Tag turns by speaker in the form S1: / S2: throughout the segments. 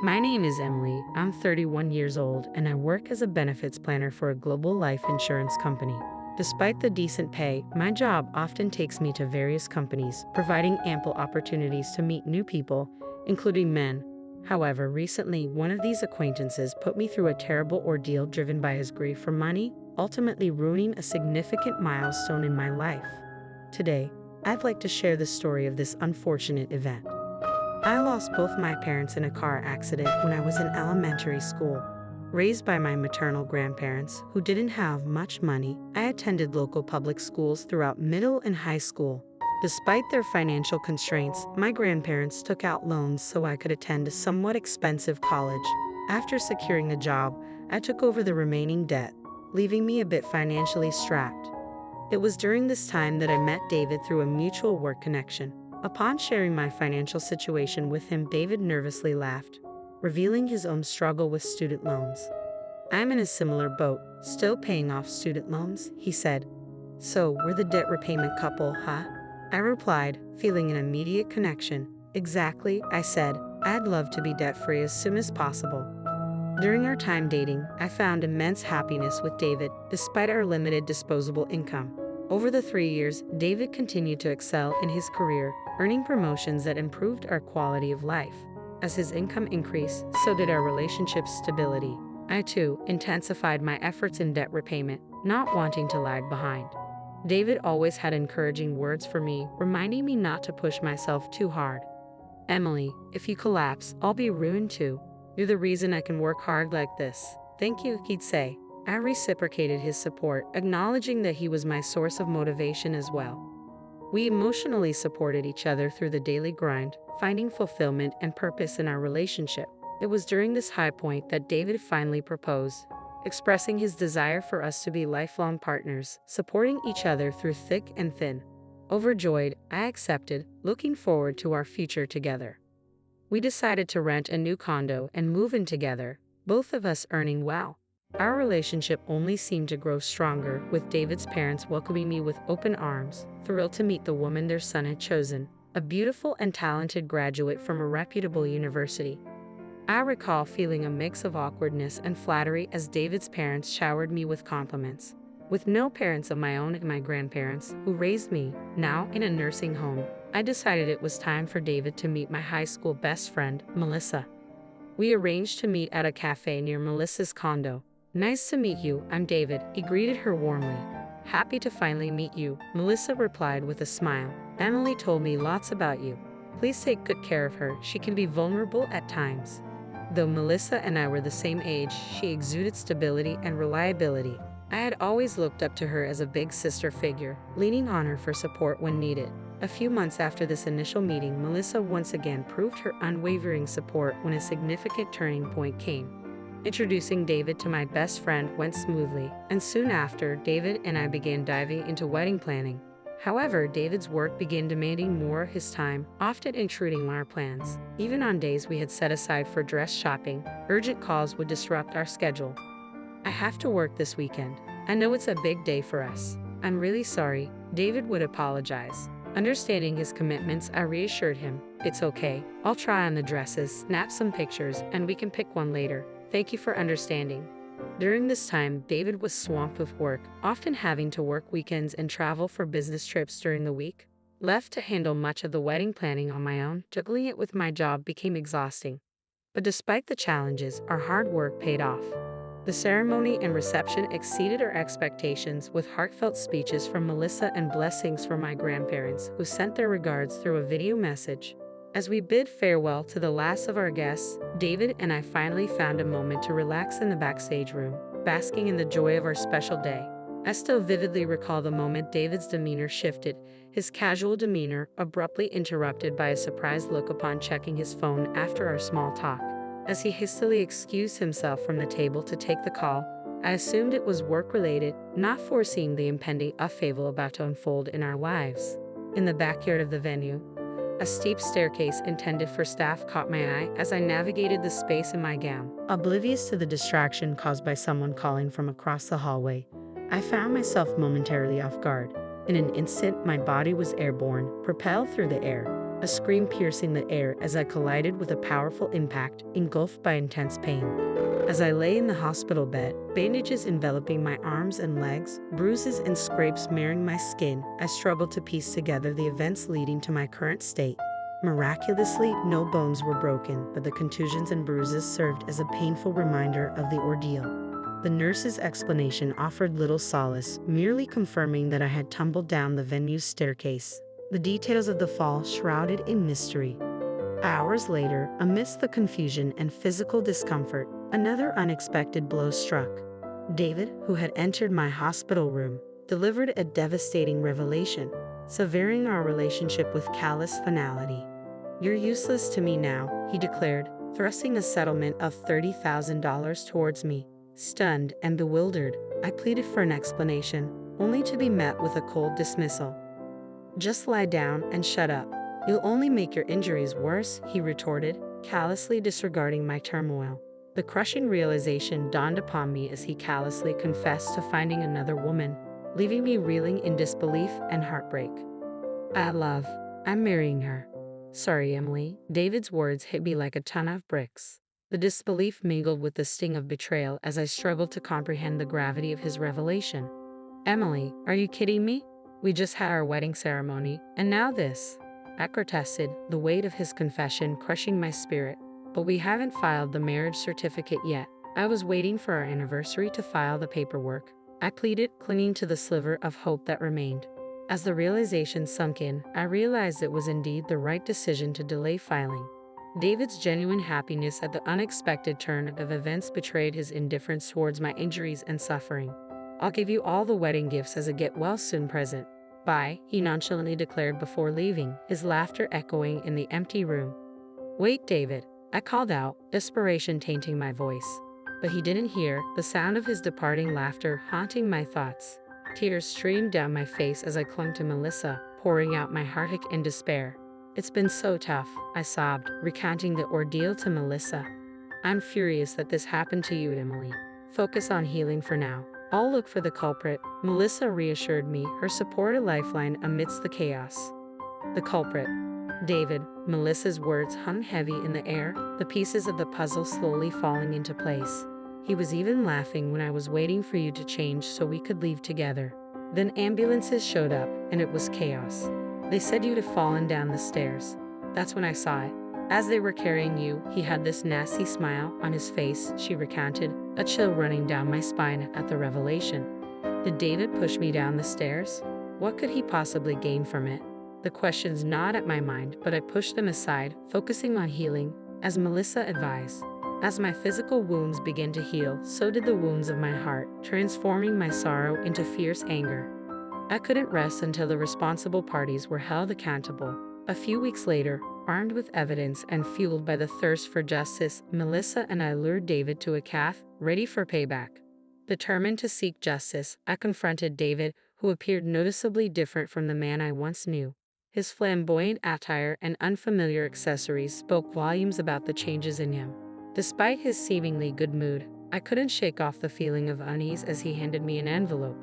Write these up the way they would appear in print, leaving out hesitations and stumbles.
S1: My name is Emily. I'm 31 years old and I work as a benefits planner for a global life insurance company. Despite the decent pay, my job often takes me to various companies, providing ample opportunities to meet new people, including men. However, recently, one of these acquaintances put me through a terrible ordeal driven by his grief for money, ultimately ruining a significant milestone in my life. Today, I'd like to share the story of this unfortunate event. I lost both my parents in a car accident when I was in elementary school. Raised by my maternal grandparents, who didn't have much money, I attended local public schools throughout middle and high school. Despite their financial constraints, my grandparents took out loans so I could attend a somewhat expensive college. After securing a job, I took over the remaining debt, leaving me a bit financially strapped. It was during this time that I met David through a mutual work connection. Upon sharing my financial situation with him, David nervously laughed, revealing his own struggle with student loans. "I'm in a similar boat, still paying off student loans," he said. "So, we're the debt repayment couple, huh?" I replied, feeling an immediate connection. "Exactly," I said. "I'd love to be debt-free as soon as possible." During our time dating, I found immense happiness with David, despite our limited disposable income. Over the 3 years, David continued to excel in his career, earning promotions that improved our quality of life. As his income increased, so did our relationship's stability. I too intensified my efforts in debt repayment, not wanting to lag behind. David always had encouraging words for me, reminding me not to push myself too hard. "Emily, if you collapse, I'll be ruined too. You're the reason I can work hard like this." "Thank you," he'd say. I reciprocated his support, acknowledging that he was my source of motivation as well. We emotionally supported each other through the daily grind, finding fulfillment and purpose in our relationship. It was during this high point that David finally proposed, expressing his desire for us to be lifelong partners, supporting each other through thick and thin. Overjoyed, I accepted, looking forward to our future together. We decided to rent a new condo and move in together, both of us earning well. Our relationship only seemed to grow stronger, with David's parents welcoming me with open arms, thrilled to meet the woman their son had chosen, a beautiful and talented graduate from a reputable university. I recall feeling a mix of awkwardness and flattery as David's parents showered me with compliments. With no parents of my own and my grandparents, who raised me, now in a nursing home, I decided it was time for David to meet my high school best friend, Melissa. We arranged to meet at a cafe near Melissa's condo. "Nice to meet you, I'm David," he greeted her warmly. "Happy to finally meet you," Melissa replied with a smile. "Emily told me lots about you. Please take good care of her, she can be vulnerable at times." Though Melissa and I were the same age, she exuded stability and reliability. I had always looked up to her as a big sister figure, leaning on her for support when needed. A few months after this initial meeting, Melissa once again proved her unwavering support when a significant turning point came. Introducing David to my best friend went smoothly, and soon after, David and I began diving into wedding planning. However, David's work began demanding more of his time, often intruding on our plans. Even on days we had set aside for dress shopping, urgent calls would disrupt our schedule. "I have to work this weekend. I know it's a big day for us. I'm really sorry," David would apologize. Understanding his commitments, I reassured him, "It's okay. I'll try on the dresses, snap some pictures, and we can pick one later. Thank you for understanding." During this time, David was swamped with work, often having to work weekends and travel for business trips during the week. Left to handle much of the wedding planning on my own, juggling it with my job became exhausting. But despite the challenges, our hard work paid off. The ceremony and reception exceeded our expectations, with heartfelt speeches from Melissa and blessings from my grandparents, who sent their regards through a video message. As we bid farewell to the last of our guests, David and I finally found a moment to relax in the backstage room, basking in the joy of our special day. I still vividly recall the moment David's demeanor shifted, his casual demeanor abruptly interrupted by a surprised look upon checking his phone after our small talk. As he hastily excused himself from the table to take the call, I assumed it was work-related, not foreseeing the impending upheaval about to unfold in our lives. In the backyard of the venue, a steep staircase intended for staff caught my eye as I navigated the space in my gown. Oblivious to the distraction caused by someone calling from across the hallway, I found myself momentarily off guard. In an instant, my body was airborne, propelled through the air. a scream piercing the air as I collided with a powerful impact, engulfed by intense pain. As I lay in the hospital bed, bandages enveloping my arms and legs, bruises and scrapes marring my skin, I struggled to piece together the events leading to my current state. Miraculously, no bones were broken, but the contusions and bruises served as a painful reminder of the ordeal. The nurse's explanation offered little solace, merely confirming that I had tumbled down the venue's staircase, the details of the fall shrouded in mystery. Hours later, amidst the confusion and physical discomfort, another unexpected blow struck. David, who had entered my hospital room, delivered a devastating revelation, severing our relationship with callous finality. "You're useless to me now," he declared, thrusting a settlement of $30,000 towards me. Stunned and bewildered, I pleaded for an explanation, only to be met with a cold dismissal. "Just lie down and shut up. You'll only make your injuries worse," he retorted, callously disregarding my turmoil. The crushing realization dawned upon me as he callously confessed to finding another woman, leaving me reeling in disbelief and heartbreak. I'm marrying her." "Sorry, Emily." David's words hit me like a ton of bricks. The disbelief mingled with the sting of betrayal as I struggled to comprehend the gravity of his revelation. "Emily, are you kidding me? We just had our wedding ceremony, and now this." I protested, the weight of his confession crushing my spirit. "But we haven't filed the marriage certificate yet. I was waiting for our anniversary to file the paperwork," I pleaded, clinging to the sliver of hope that remained. As the realization sunk in, I realized it was indeed the right decision to delay filing. David's genuine happiness at the unexpected turn of events betrayed his indifference towards my injuries and suffering. "I'll give you all the wedding gifts as a get-well-soon present. Bye," he nonchalantly declared before leaving, his laughter echoing in the empty room. "Wait, David," I called out, desperation tainting my voice. But he didn't hear, the sound of his departing laughter haunting my thoughts. Tears streamed down my face as I clung to Melissa, pouring out my heartache and despair. "It's been so tough," I sobbed, recounting the ordeal to Melissa. "I'm furious that this happened to you, Emily. Focus on healing for now. I'll look for the culprit," Melissa reassured me, her support a lifeline amidst the chaos. "The culprit. David," Melissa's words hung heavy in the air, the pieces of the puzzle slowly falling into place. "He was even laughing when I was waiting for you to change so we could leave together. Then ambulances showed up, and it was chaos. They said you'd have fallen down the stairs. That's when I saw it. As they were carrying you, he had this nasty smile on his face," she recounted, a chill running down my spine at the revelation. "Did David push me down the stairs? What could he possibly gain from it?" The questions gnawed at my mind, but I pushed them aside, focusing on healing, as Melissa advised. As my physical wounds began to heal, so did the wounds of my heart, transforming my sorrow into fierce anger. I couldn't rest until the responsible parties were held accountable. A few weeks later, armed with evidence and fueled by the thirst for justice, Melissa and I lured David to a cafe, ready for payback. Determined to seek justice, I confronted David, who appeared noticeably different from the man I once knew. His flamboyant attire and unfamiliar accessories spoke volumes about the changes in him. Despite his seemingly good mood, I couldn't shake off the feeling of unease as he handed me an envelope.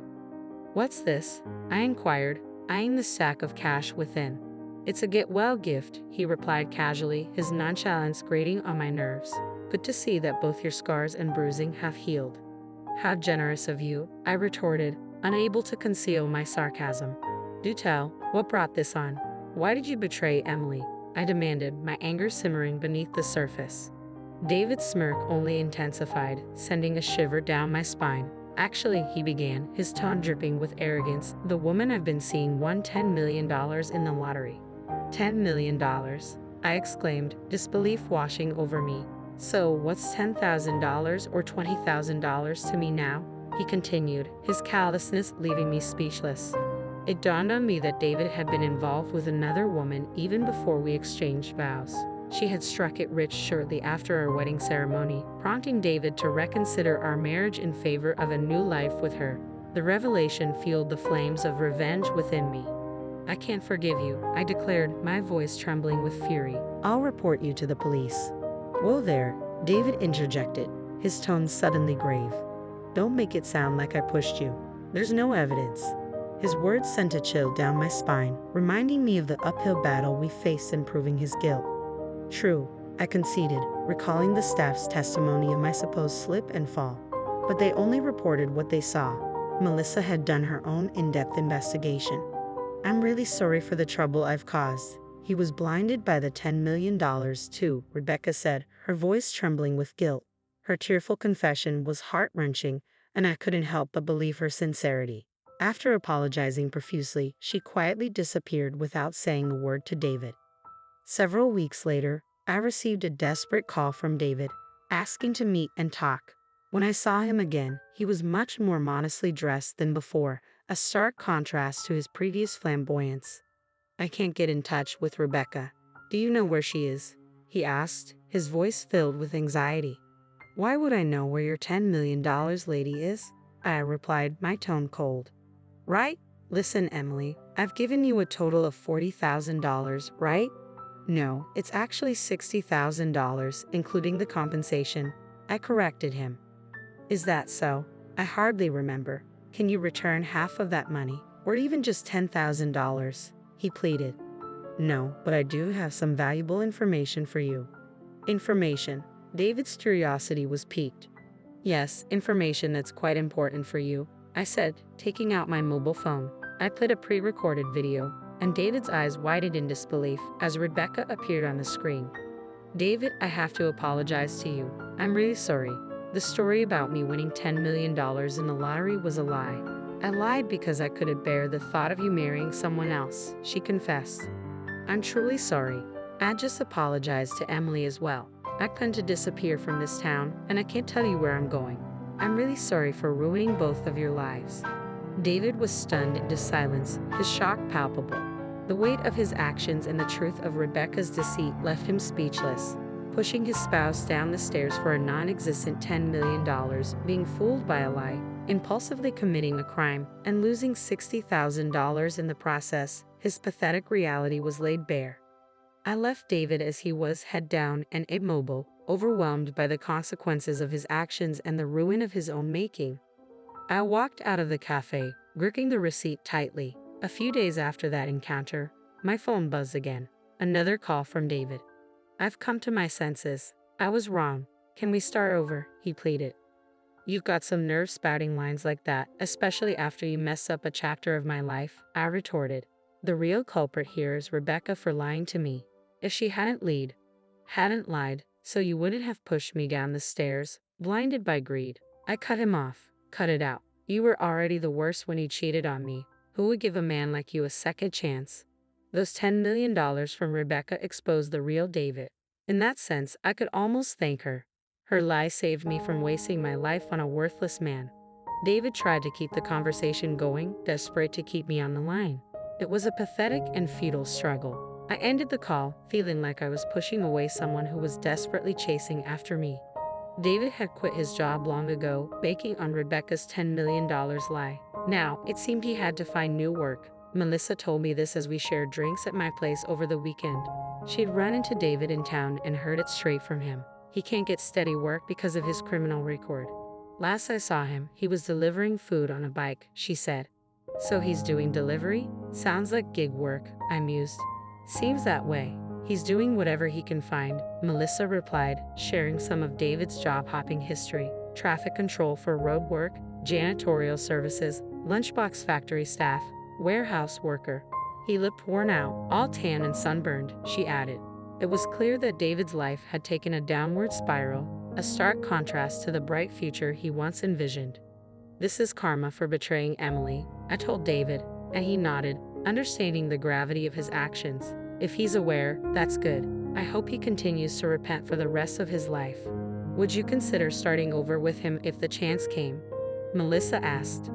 S1: "What's this?" I inquired, eyeing the sack of cash within. "It's a get-well gift," he replied casually, his nonchalance grating on my nerves. "Good to see that both your scars and bruising have healed." "How generous of you," I retorted, unable to conceal my sarcasm. "Do tell, what brought this on? Why did you betray Emily?" I demanded, my anger simmering beneath the surface. David's smirk only intensified, sending a shiver down my spine. "Actually," he began, his tone dripping with arrogance, "the woman I've been seeing won $10 million in the lottery." $10 million? I exclaimed, disbelief washing over me. "So, what's $10,000 or $20,000 to me now?" he continued, his callousness leaving me speechless. It dawned on me that David had been involved with another woman even before we exchanged vows. She had struck it rich shortly after our wedding ceremony, prompting David to reconsider our marriage in favor of a new life with her. The revelation fueled the flames of revenge within me. "I can't forgive you," I declared, my voice trembling with fury. "I'll report you to the police." "Whoa there," David interjected, his tone suddenly grave. "Don't make it sound like I pushed you. There's no evidence." His words sent a chill down my spine, reminding me of the uphill battle we faced in proving his guilt. True, I conceded, recalling the staff's testimony of my supposed slip and fall. But they only reported what they saw. Melissa had done her own in-depth investigation. I'm really sorry for the trouble I've caused. He was blinded by the $10 million too, Rebecca said, her voice trembling with guilt. Her tearful confession was heart-wrenching, and I couldn't help but believe her sincerity. After apologizing profusely, she quietly disappeared without saying a word to David. Several weeks later, I received a desperate call from David, asking to meet and talk. When I saw him again, he was much more modestly dressed than before, a stark contrast to his previous flamboyance. I can't get in touch with Rebecca. Do you know where she is? He asked, his voice filled with anxiety. Why would I know where your $10 million lady is? I replied, my tone cold. Right? Listen, Emily, I've given you a total of $40,000, right? No, it's actually $60,000, including the compensation. I corrected him. Is that so? I hardly remember. Can you return half of that money, or even just $10,000? He pleaded. No, but I do have some valuable information for you. Information. David's curiosity was piqued. Yes, information that's quite important for you, I said, taking out my mobile phone. I played a pre-recorded video, and David's eyes widened in disbelief as Rebecca appeared on the screen. David, I have to apologize to you. I'm really sorry. The story about me winning $10 million in the lottery was a lie. I lied because I couldn't bear the thought of you marrying someone else, she confessed. I'm truly sorry. I just apologized to Emily as well. I plan to disappear from this town, and I can't tell you where I'm going. I'm really sorry for ruining both of your lives. David was stunned into silence, his shock palpable. The weight of his actions and the truth of Rebecca's deceit left him speechless. Pushing his spouse down the stairs for a non-existent $10 million, being fooled by a lie, impulsively committing a crime, and losing $60,000 in the process, his pathetic reality was laid bare. I left David as he was, head down and immobile, overwhelmed by the consequences of his actions and the ruin of his own making. I walked out of the cafe, gripping the receipt tightly. A few days after that encounter, my phone buzzed again. Another call from David. I've come to my senses. I was wrong. Can we start over? He pleaded. You've got some nerve spouting lines like that, especially after you mess up a chapter of my life, I retorted. The real culprit here is Rebecca for lying to me. If she hadn't lied, so you wouldn't have pushed me down the stairs, blinded by greed. I cut him off. Cut it out. You were already the worst when you cheated on me. Who would give a man like you a second chance? Those $10 million from Rebecca exposed the real David. In that sense, I could almost thank her. Her lie saved me from wasting my life on a worthless man. David tried to keep the conversation going, desperate to keep me on the line. It was a pathetic and futile struggle. I ended the call, feeling like I was pushing away someone who was desperately chasing after me. David had quit his job long ago, banking on Rebecca's $10 million lie. Now, it seemed he had to find new work. Melissa told me this as we shared drinks at my place over the weekend. She'd run into David in town and heard it straight from him. He can't get steady work because of his criminal record. Last I saw him, he was delivering food on a bike, she said. So he's doing delivery? Sounds like gig work, I mused. Seems that way. He's doing whatever he can find, Melissa replied, sharing some of David's job-hopping history. Traffic control for road work, janitorial services, lunchbox factory staff, warehouse worker. He looked worn out, all tan and sunburned, she added. It was clear that David's life had taken a downward spiral, a stark contrast to the bright future he once envisioned. This is karma for betraying Emily, I told David, and he nodded, understanding the gravity of his actions. If he's aware, that's good. I hope he continues to repent for the rest of his life. Would you consider starting over with him if the chance came? Melissa asked.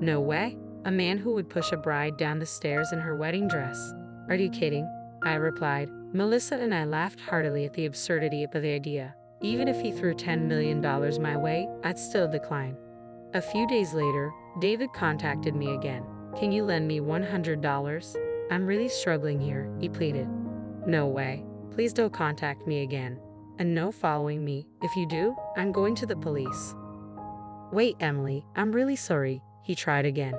S1: No way. A man who would push a bride down the stairs in her wedding dress. Are you kidding? I replied. Melissa and I laughed heartily at the absurdity of the idea. Even if he threw $10 million my way, I'd still decline. A few days later, David contacted me again. Can you lend me $100? I'm really struggling here, he pleaded. No way. Please don't contact me again. And no following me. If you do, I'm going to the police. Wait, Emily, I'm really sorry, he tried again.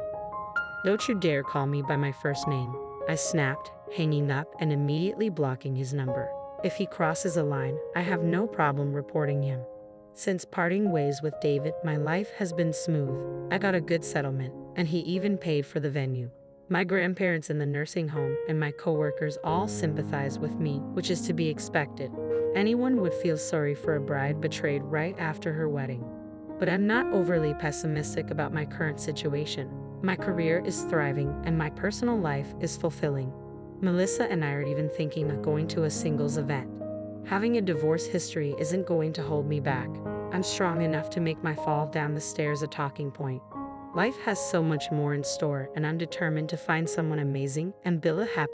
S1: Don't you dare call me by my first name, I snapped, hanging up and immediately blocking his number. If he crosses a line, I have no problem reporting him. Since parting ways with David, my life has been smooth. I got a good settlement, and he even paid for the venue. My grandparents in the nursing home and my coworkers all sympathize with me, which is to be expected. Anyone would feel sorry for a bride betrayed right after her wedding. But I'm not overly pessimistic about my current situation. My career is thriving and my personal life is fulfilling. Melissa and I are even thinking of going to a singles event. Having a divorce history isn't going to hold me back. I'm strong enough to make my fall down the stairs a talking point. Life has so much more in store, and I'm determined to find someone amazing and build a happy